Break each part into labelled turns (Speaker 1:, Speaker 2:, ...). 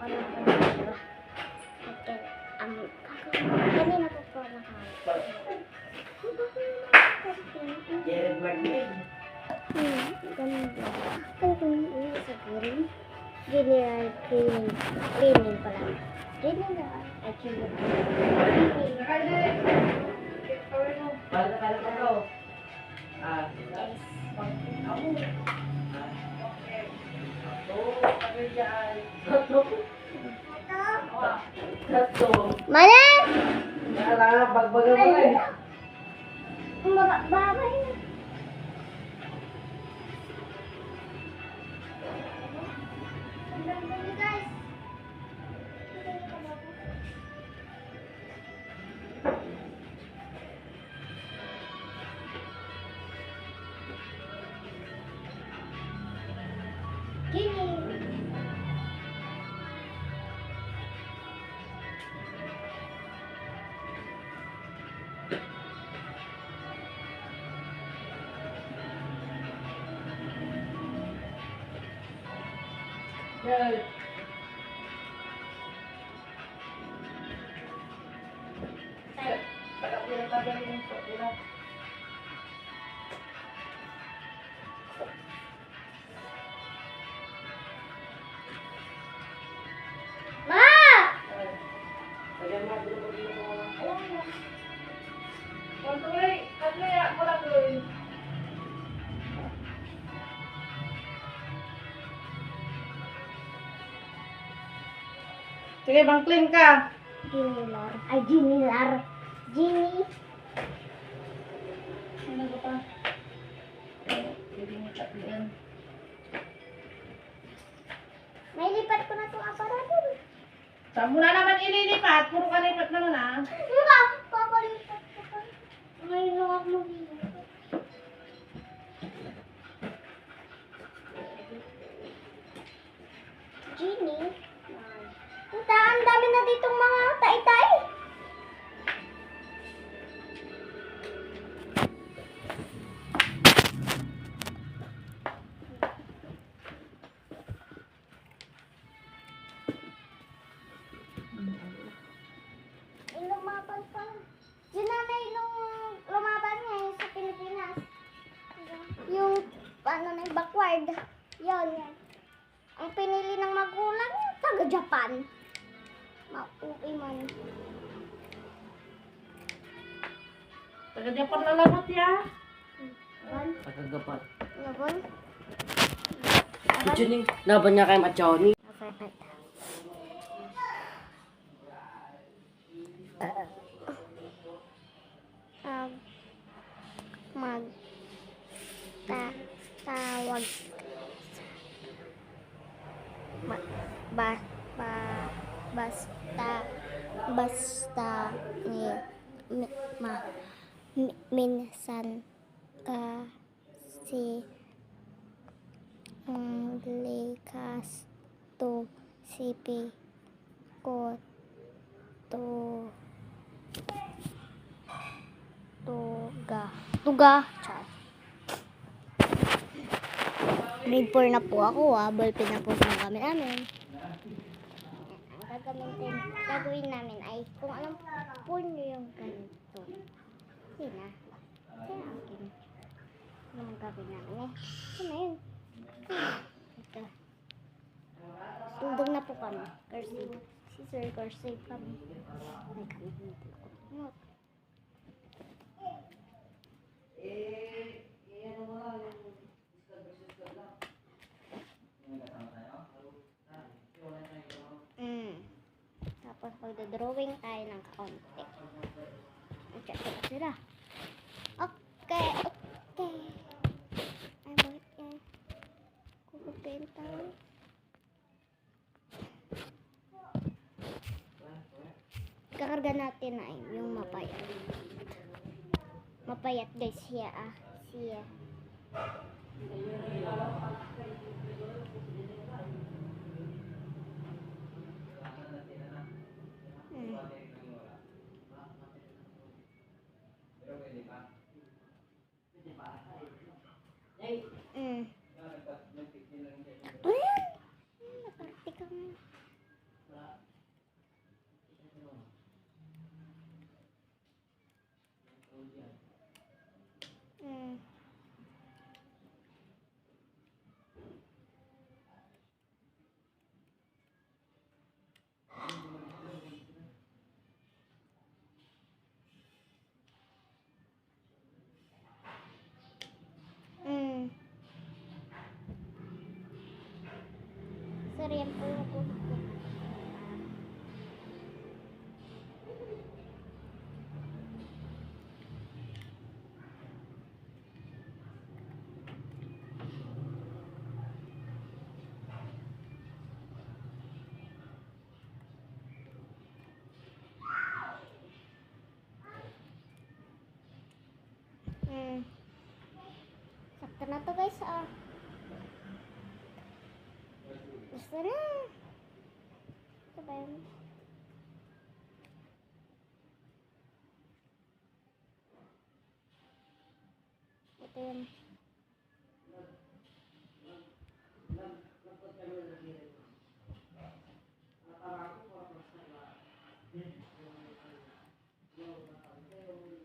Speaker 1: ako ng pagkakas. Kanina po po nakahanap. Ganda. Ano po yung sa green? General cleaning pala. General. Ay, cleaning. Mana?
Speaker 2: Bagbagan mo eh.
Speaker 1: Babay na. Guys. Gini.
Speaker 2: Yes.
Speaker 1: Ma!
Speaker 2: Sige, bang clean ka.
Speaker 1: Ginilar. Ay, ginilar. Gini.
Speaker 2: Ano ba pa? Pwede mo tatlian.
Speaker 1: May lipat ko na itong aparado.
Speaker 2: Saan mo na naman ililipat? Puro ka lipat naman ah.
Speaker 1: Diba? Papalipat ko pa. Ngayon lang ako maglilipat. Gini. Puta, ang dami na ditong mga tay-tay. Lumaban pa. Yun nanay nung lumaban niya yung sa Pilipinas. Yung ano na yung backward. Yun yan. Ang pinili ng magulang niya, taga Japan. Mauwi man.
Speaker 2: Taga-Japan lalamat ya.
Speaker 1: Laban?
Speaker 3: Pagkagapat.
Speaker 1: Laban?
Speaker 3: Ito ning laban niya kay Machoni.
Speaker 1: Tawag basta minsan kasi ang likas to sipi ko tuga chat. Grade 4 na po ako ballpen na po sa kami namin. Ang gagawin namin ay kung alam po nyo yung ganito. Hindi na. Kaya akin. Ano ang gagawin namin eh. Ito na yun. Ito. Suldong na po kami. Cursive. Scissor cursive kami. May kami dito. Tapos magdodrawing tayo ng kaunti. Check ko sila. Okay. Ay, bakit yan? Kukupiin tayo. Kakarga natin na yung mapayat. Mapayat guys siya siya. Ayan. Nakarating ka nga. Sorry, ang pulot ko. Sakto na to guys, ah. Gusto na. Ito ba yun? Ito yun.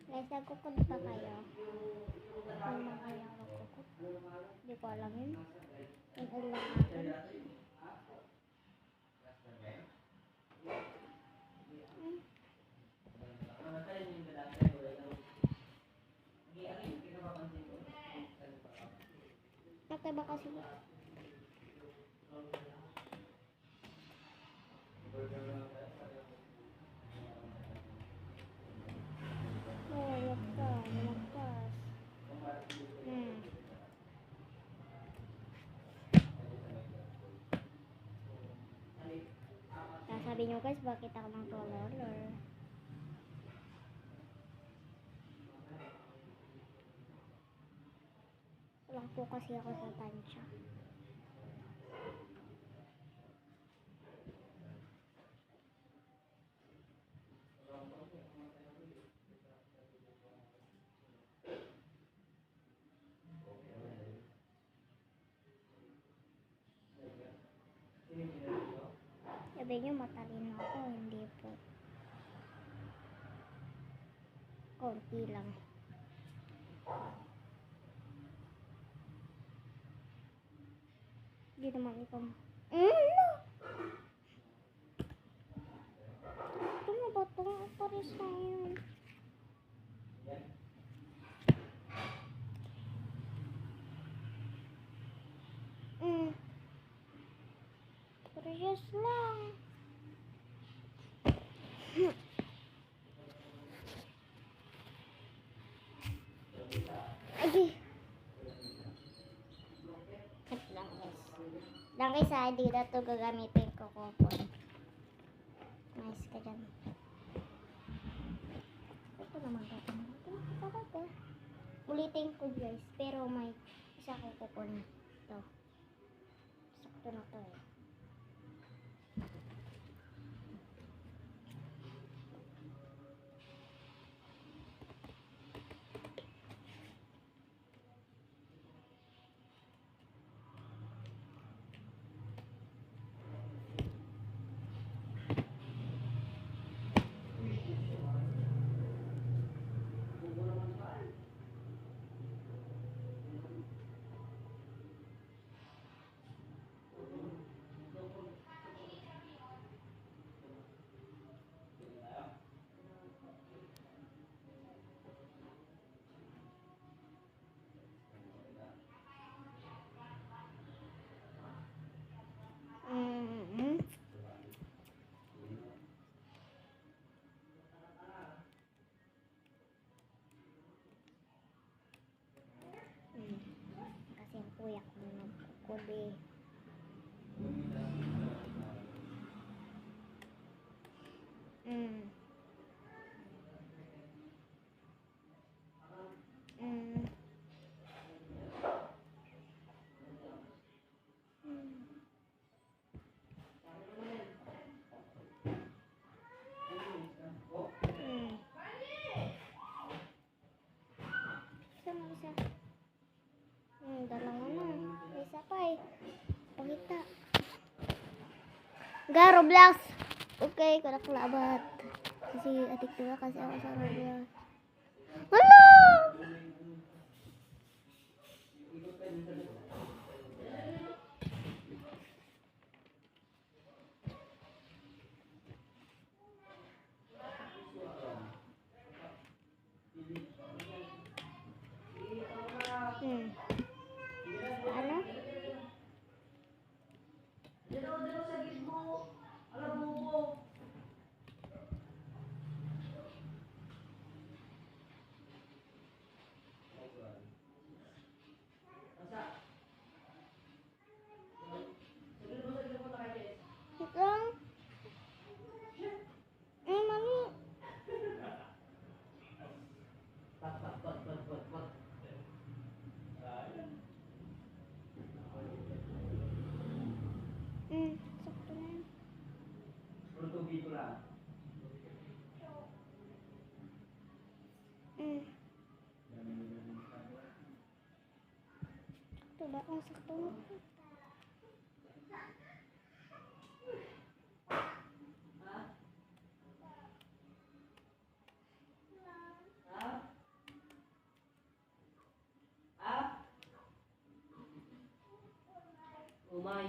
Speaker 1: Guys, nagkukod pa kayo. Kung na kayo nagkukod. Hindi ko alam yun. Yung ulang natin. Nagtaba kasi. Oh, lumagpas. Sabi nyo guys, bakit ako mag-roller? Walang po kasi ako sa tansya. Sabi nyo matalino ako, hindi po. Konti lang. Hindi naman ikaw. Ito na ba itong pares na yun? Pares lang. Ay. Cut lang guys. Lang guys ha, hindi na ito gagamitin ko kupon. Nice ka dyan. Ito naman gagamitin. Ulitin ko guys, pero may isa ko kupon. Ito. Sakto na to eh. Kasi ang kuya ko nagkukubi. Isa. Dalawa na. Isa pa eh. Pangita. Ga, Roblox. Okay, kanak labat. Kasi adik dua kasi ako sa Roblox. Hello! Ano?
Speaker 2: Dalawa sa gitmo. Alam mo.
Speaker 1: Wait lang. Mami. Sakto na yan. Sakto ba? Ang sakto na.
Speaker 3: Umay.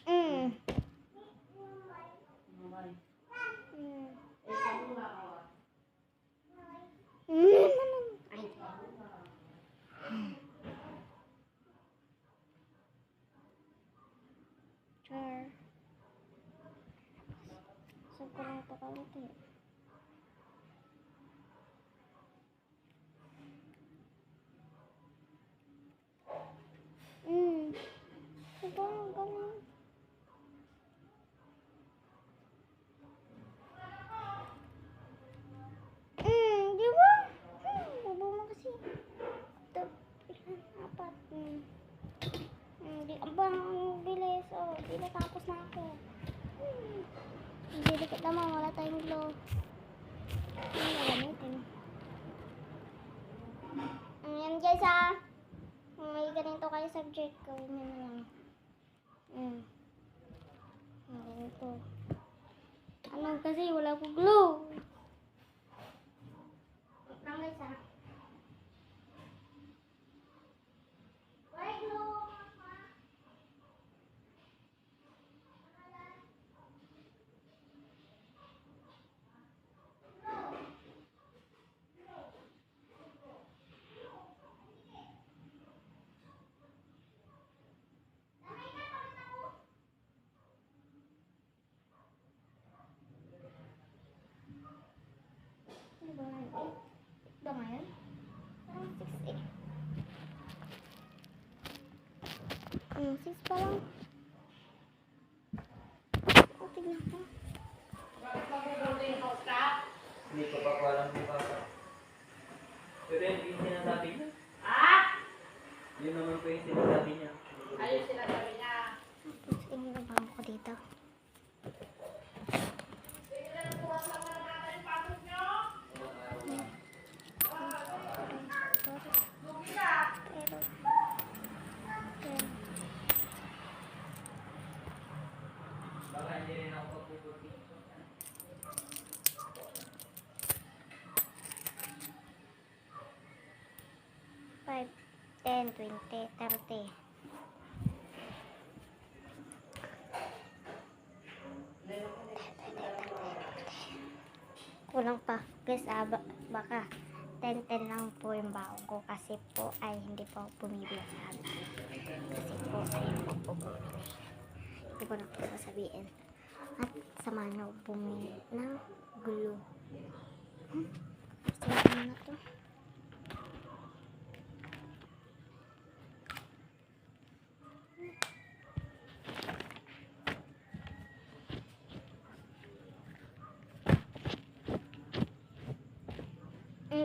Speaker 1: Mm.
Speaker 3: Umay.
Speaker 1: Mm.
Speaker 3: Eh, kamu nga ka.
Speaker 1: Ay. Char. Saan ko lang ito kaunti? Ito ang ganun. Di ba? Bobo mo kasi. Ito, ilan? Apat. Di, ang bilis. Oh, di natapos na ako. Hindi dikit naman. Wala tayong glow. Gamitin. Yan guys ah. May ganito kayo subject. Gawin nyo na lang. Ganito. Ano kasi wala ko glue. Lang guys ah. Why glue? Ano ba ngayon? 8 ba ngayon? Parang 6 eh. 6 pa lang. O, tignan ko.
Speaker 4: Hindi ko pa alam ni Papa. Pero yung sinasabi niya. Yun naman po yung sinasabi niya.
Speaker 1: Inilabang ko dito.
Speaker 4: Baka hindi rin ako papuputi.
Speaker 1: 5, 10, 20, 30. Kulang pa. Guys, baka 10 lang po yung baon ko kasi po ay hindi po ako bumibili sa amin. Kasi po ay hindi po bumibili. Hindi ko na po sasabihin. At sama nyo bumili ng glue. Sama na to.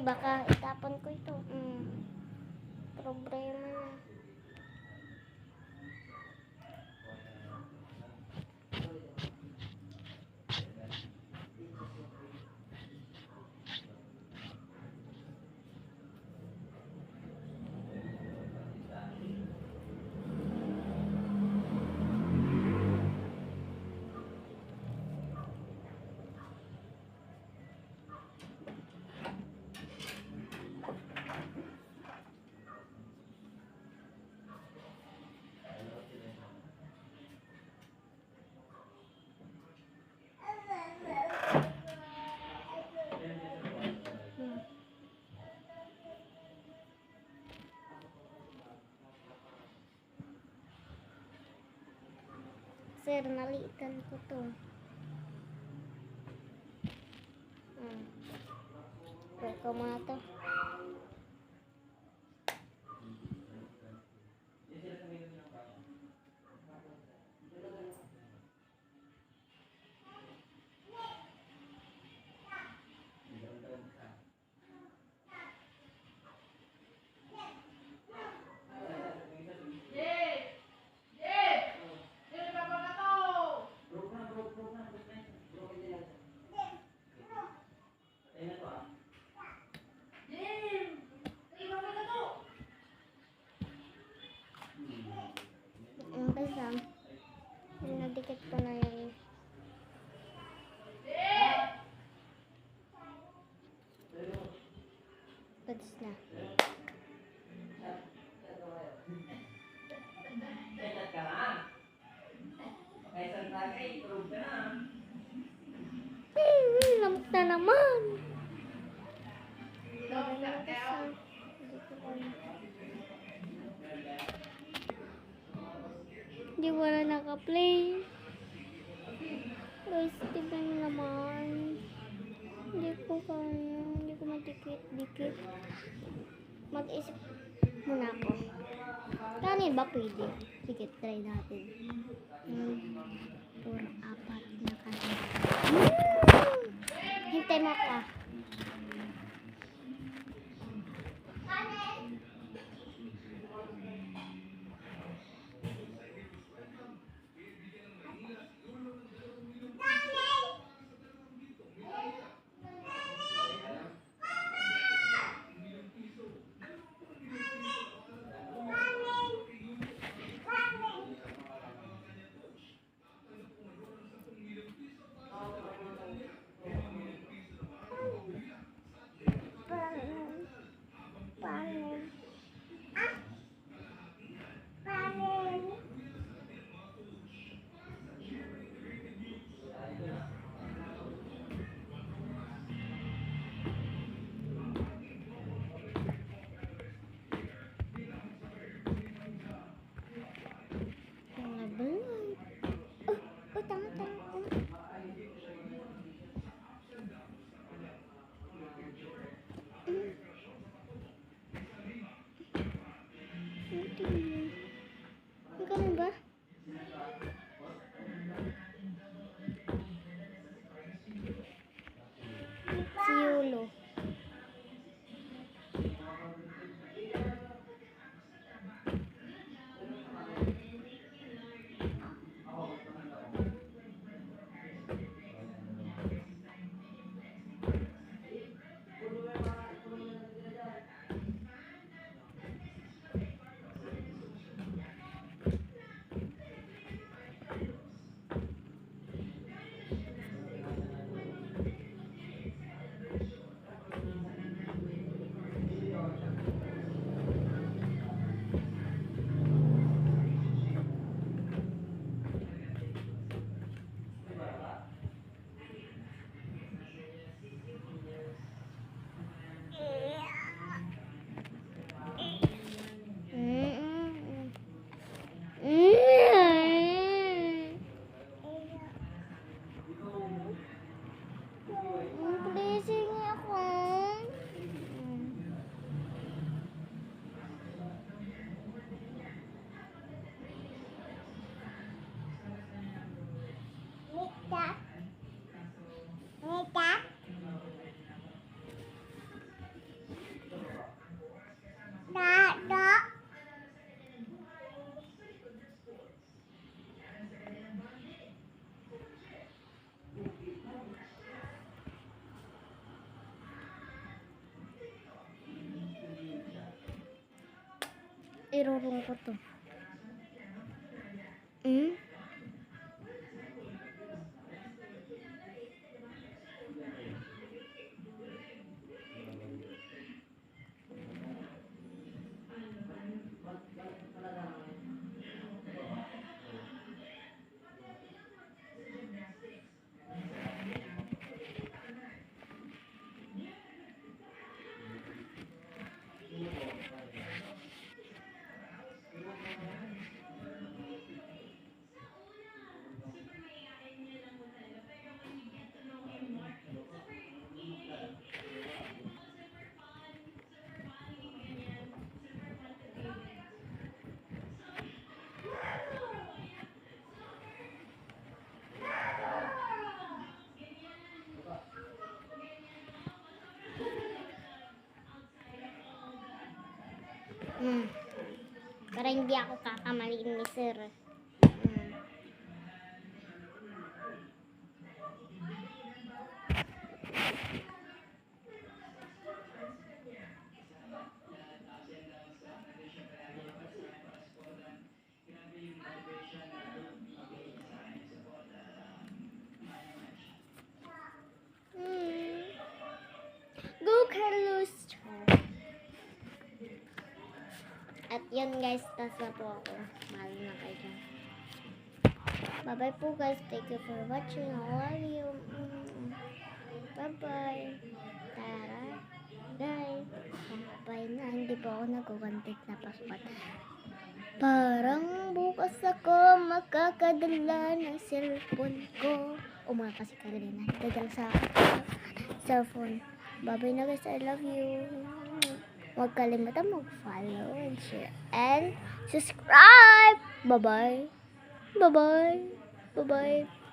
Speaker 1: Baka itapon ko ito. Problema na. Sir, naliitan ko to. Pwede mo na to. Ang kasam. Nadikit ko na yun. Pads na. Lamok na naman. Hindi wala naka-play. Guys, tignan nyo naman. Hindi ko kaya. Hindi ko madikit-dikit. Mag-isip muna ako. Kanin ba pwede? Sige, try natin. Puro apat na kanin. Hintay mo ako ah. Ganun ba? Si Yulo. Blessing ako. Nita. Nita. Dada. Irurong ko to. Para hindi ako kakamaliin ni sir. Go Carlos! At yun guys, tas na po ako. Mahal na kayo dyan. Bye-bye po guys. Thank you for watching. I love you. Bye-bye. Tara. Guys. Bye na. Hindi po ako nag-content na passport. Parang bukas ako makakadala ng cellphone ko. O mga kasi kagana. Dadala sa cellphone. Bye-bye na guys. I love you. Huwag kalimutan mag-follow and share and subscribe. Bye-bye. Bye-bye. Bye-bye.